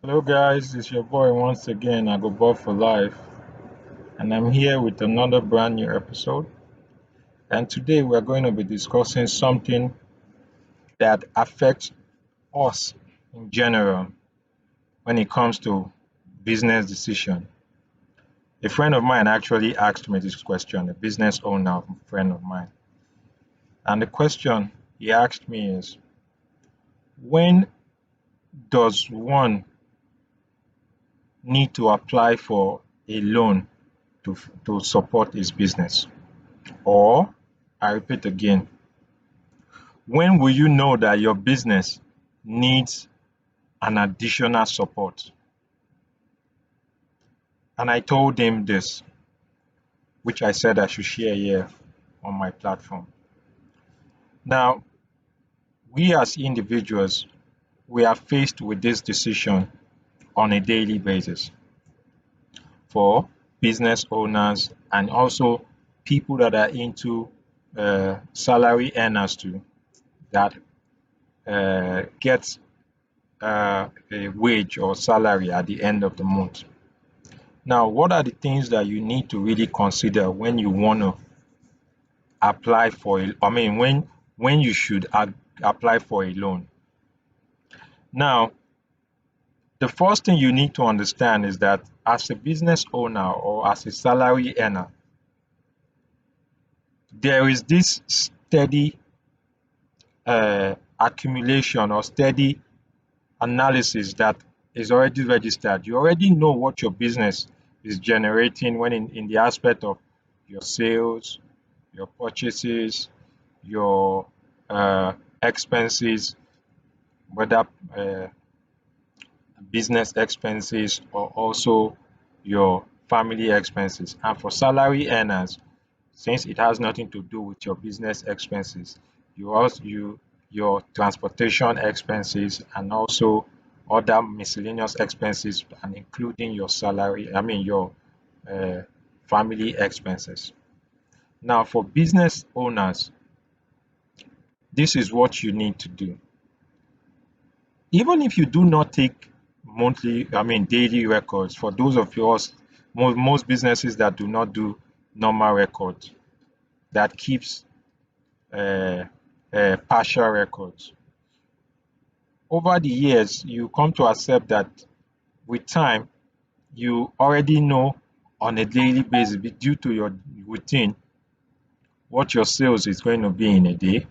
Hello guys, it's your boy once again, Agobo for Life, and I'm here with another brand new episode. And today we're going to be discussing something that affects us in general when it comes to business decision. A friend of mine actually asked me this question, a business owner, a friend of mine. And the question he asked me is, when does one need to apply for a loan to support his business? Or, I repeat again, when will you know that your business needs an additional support? And I told him this, which I said I should share here on my platform. Now, we as individuals, we are faced with this decision on a daily basis for business owners and also people that are into salary earners too, that get a wage or salary at the end of the month. Now, what are the things that you need to really consider when you want to apply for when you should apply for a loan? Now, the first thing you need to understand is that as a business owner or as a salary earner, there is this steady accumulation or steady analysis that is already registered. You already know what your business is generating when in the aspect of your sales, your purchases, your expenses, whether business expenses or also your family expenses. And for salary earners, since it has nothing to do with your business expenses, your transportation expenses and also other miscellaneous expenses and including your salary, your uh, family expenses. Now, for business owners, this is what you need to do. Even if you do not take daily records, for those of us, most businesses that do not do normal records, that keeps uh, partial records. Over the years, you come to accept that with time, you already know on a daily basis, due to your routine, what your sales is going to be in a day,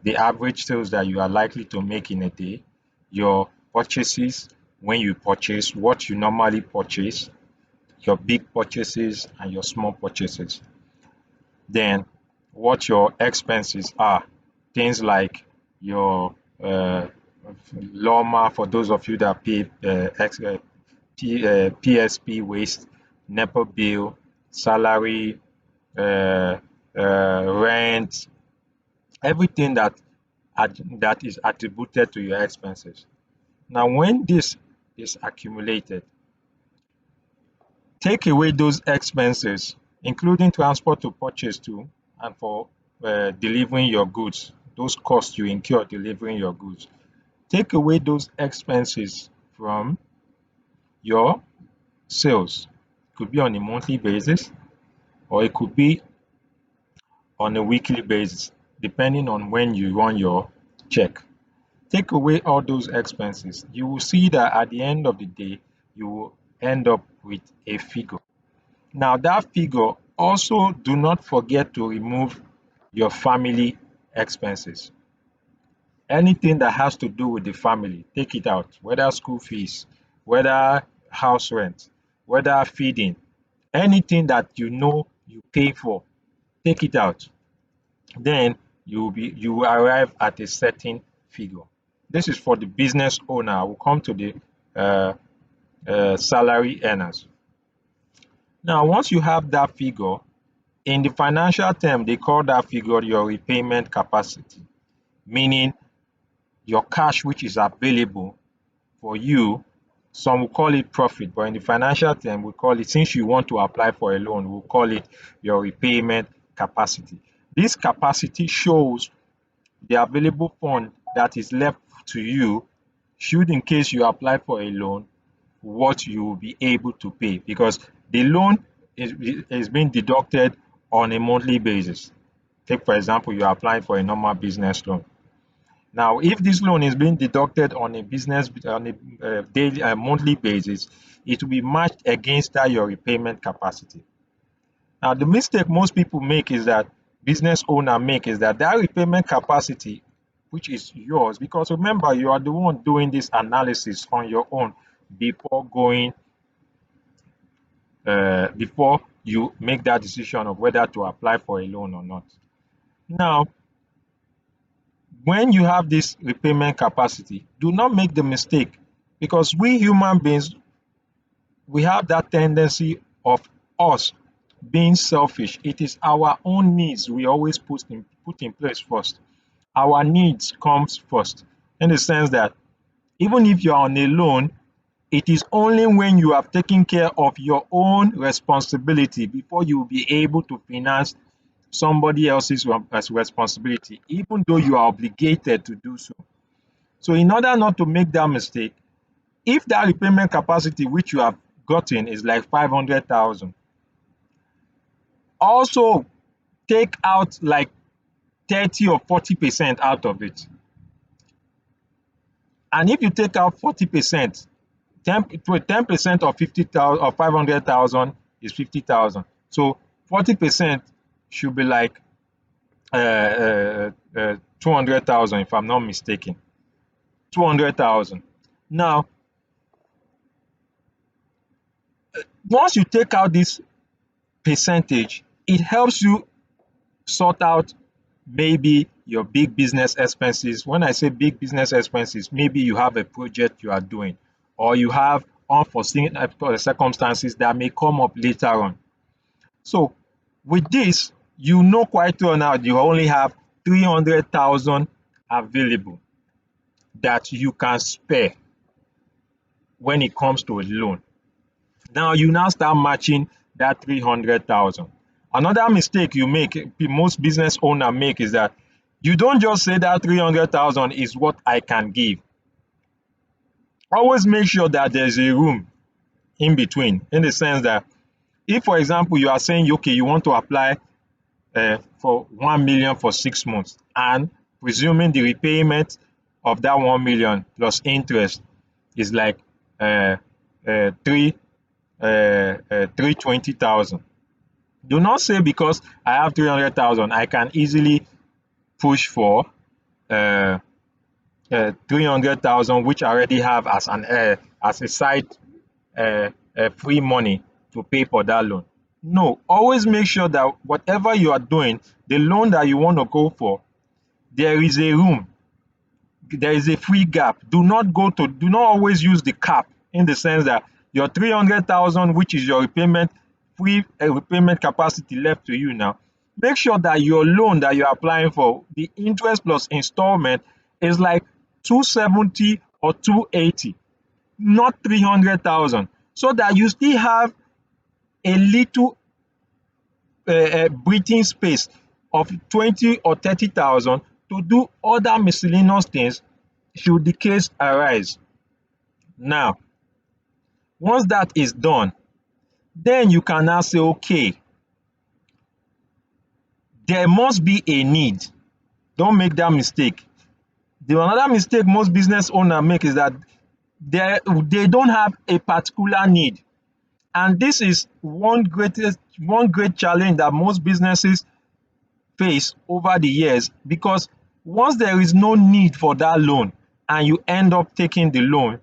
the average sales that you are likely to make in a day, your purchases, when you purchase, what you normally purchase, your big purchases and your small purchases. Then what your expenses are, things like your LOMA for those of you that pay PSP waste, NEPA bill, salary, uh, rent, everything that is attributed to your expenses. Now, when this is accumulated, take away those expenses, including transport to purchase to and for delivering your goods, those costs you incur delivering your goods. Take away those expenses from your sales. It could be on a monthly basis or it could be on a weekly basis, depending on when you run your check. Take away all those expenses. You will see that at the end of the day, you will end up with a figure. Now, that figure, also do not forget to remove your family expenses. Anything that has to do with the family, take it out, whether school fees, whether house rent, whether feeding, anything that you know you pay for, take it out. Then you will arrive at a certain figure. This is for the business owner. We'll come to the uh, salary earners. Now, once you have that figure, in the financial term, they call that figure your repayment capacity, meaning your cash which is available for you. Some will call it profit, but in the financial term, we call it, since you want to apply for a loan, we'll call it your repayment capacity. This capacity shows the available fund that is left to you should in case you apply for a loan what you will be able to pay, because the loan is being deducted on a monthly basis. Take for example, you are applying for a normal business loan. Now, if this loan is being deducted on a daily monthly basis, it will be matched against that your repayment capacity. Now, the mistake most people make is that business owner make is that repayment capacity, which is yours, because remember, you are the one doing this analysis on your own before you make that decision of whether to apply for a loan or not. Now, when you have this repayment capacity, do not make the mistake, because we human beings, we have that tendency of us being selfish. It is our own needs we always put in place first. Our needs comes first, in the sense that even if you're on a loan, it is only when you have taken care of your own responsibility before you will be able to finance somebody else's responsibility, even though you are obligated to do so. So in order not to make that mistake, if that repayment capacity which you have gotten is like 500,000, also take out like 30 or 40% out of it. And if you take out 40%, 10% of 50,000 or 500,000 is 50,000. So 40% should be like 200,000, if I'm not mistaken. 200,000. Now, once you take out this percentage, it helps you sort out maybe your big business expenses. When I say big business expenses, maybe you have a project you are doing, or you have unforeseen circumstances that may come up later on. So with this, you know quite well now you only have 300,000 available that you can spare when it comes to a loan. Now you now start matching that 300,000. Another mistake most business owner make, is that you don't just say that 300,000 is what I can give. Always make sure that there's a room in between, in the sense that if, for example, you are saying, okay, you want to apply for 1 million for 6 months, and presuming the repayment of that 1 million plus interest is like uh, uh, 320,000. Do not say, because I have 300,000, I can easily push for 300,000, which I already have as a side free money to pay for that loan. No, always make sure that whatever you are doing, the loan that you want to go for, there is a room, there is a free gap. Do not always use the cap, in the sense that your 300,000, which is your repayment capacity left to you now, make sure that your loan that you're applying for, the interest plus installment, is like 270 or 280, not 300,000, so that you still have a little breathing space of 20 or 30,000 to do other miscellaneous things should the case arise. Now, once that is done, then you can now say, okay, there must be a need. Don't make that mistake. Another mistake most business owners make is that they don't have a particular need. And this is one great challenge that most businesses face over the years, because once there is no need for that loan and you end up taking the loan,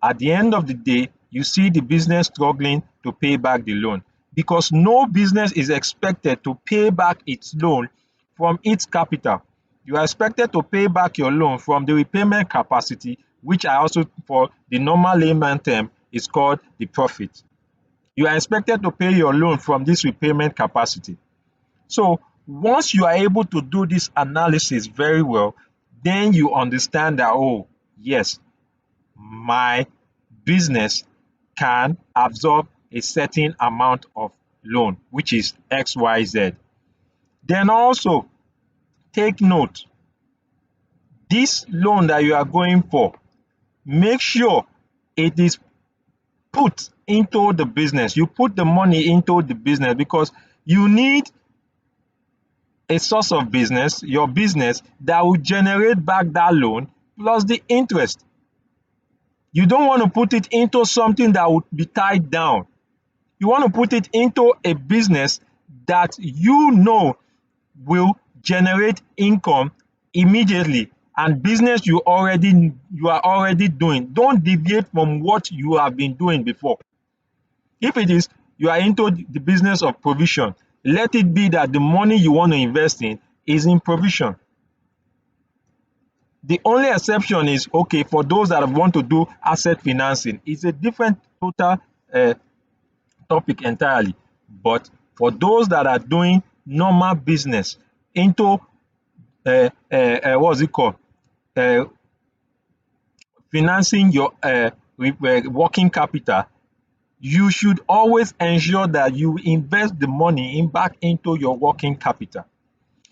at the end of the day, you see the business struggling to pay back the loan, because no business is expected to pay back its loan from its capital. You are expected to pay back your loan from the repayment capacity, which I also, for the normal layman term, is called the profit. You are expected to pay your loan from this repayment capacity. So once you are able to do this analysis very well, then you understand that, oh, yes, my business can absorb a certain amount of loan, which is XYZ. Then also take note, this loan that you are going for, make sure it is put into the business. You put the money into the business because you need a source of business, your business, that will generate back that loan plus the interest. You don't want to put it into something that would be tied down. You want to put it into a business that you know will generate income immediately, and business you are already doing. Don't deviate from what you have been doing before. If it is you are into the business of provision, let it be that the money you want to invest in is in provision. The only exception is, okay, for those that want to do asset financing, it's a different total topic entirely. But for those that are doing normal business into what's it called, uh, financing your working capital, you should always ensure that you invest the money back into your working capital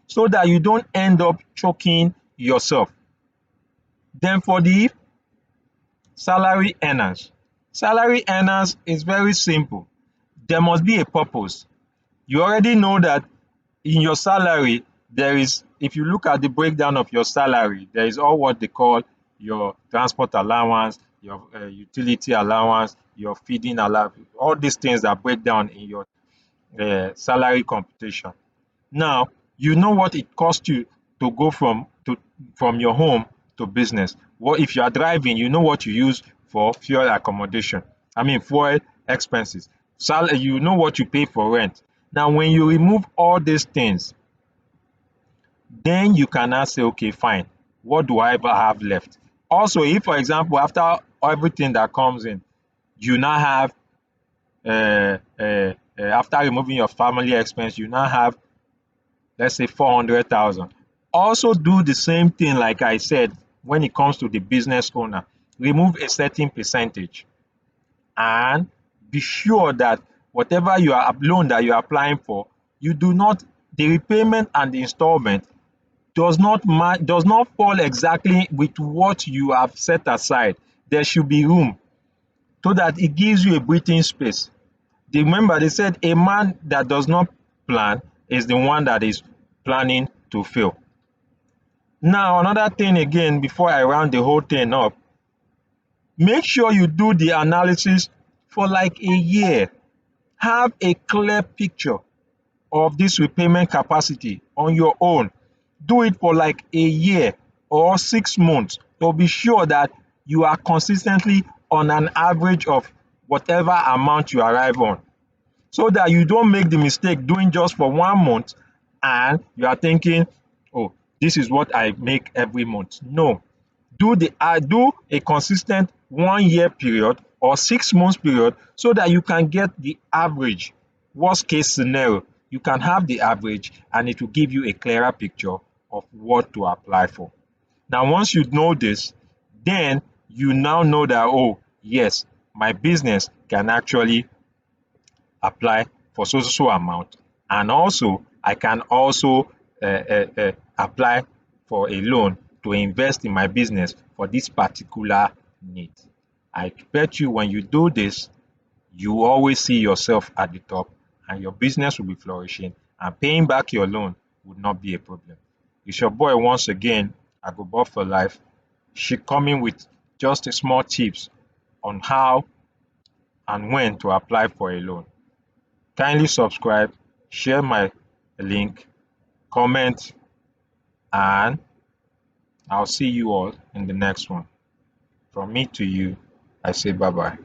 so that you don't end up choking yourself. Then for the salary earners is very simple. There must be a purpose. You already know that in your salary, there is, if you look at the breakdown of your salary, there is all what they call your transport allowance, your utility allowance, your feeding allowance, all these things that break down in your salary computation. Now, you know what it costs you to go from your home to business. What if you are driving, you know what you use for fuel accommodation. I mean fuel expenses. You know what you pay for rent. Now, when you remove all these things, then you can now say, okay, fine, what do I ever have left? Also, if for example, after everything that comes in, you now have after removing your family expense, you now have, let's say, 400,000. Also do the same thing like I said when it comes to the business owner. Remove a certain percentage and be sure that whatever loan that you are applying for, you do not, the repayment and the installment does not fall exactly with what you have set aside. There should be room so that it gives you a breathing space. Remember, they said a man that does not plan is the one that is planning to fail. Now, another thing again, before I round the whole thing up, make sure you do the analysis for like a year. Have a clear picture of this repayment capacity on your own. Do it for like a year or 6 months to be sure that you are consistently on an average of whatever amount you arrive on, so that you don't make the mistake doing just for 1 month and you are thinking, oh, this is what I make every month. No, do a consistent 1 year period or 6 months period so that you can get the average. Worst case scenario, you can have the average and it will give you a clearer picture of what to apply for. Now, once you know this, then you now know that, oh yes, my business can actually apply for so amount, and also I can also apply for a loan to invest in my business for this particular need. I bet you when you do this, you always see yourself at the top and your business will be flourishing, and paying back your loan would not be a problem. It's your boy once again, Agobo for life. She coming with just a small tips on how and when to apply for a loan. Kindly subscribe, share my link, comment, and I'll see you all in the next one. From me to you, I say bye bye.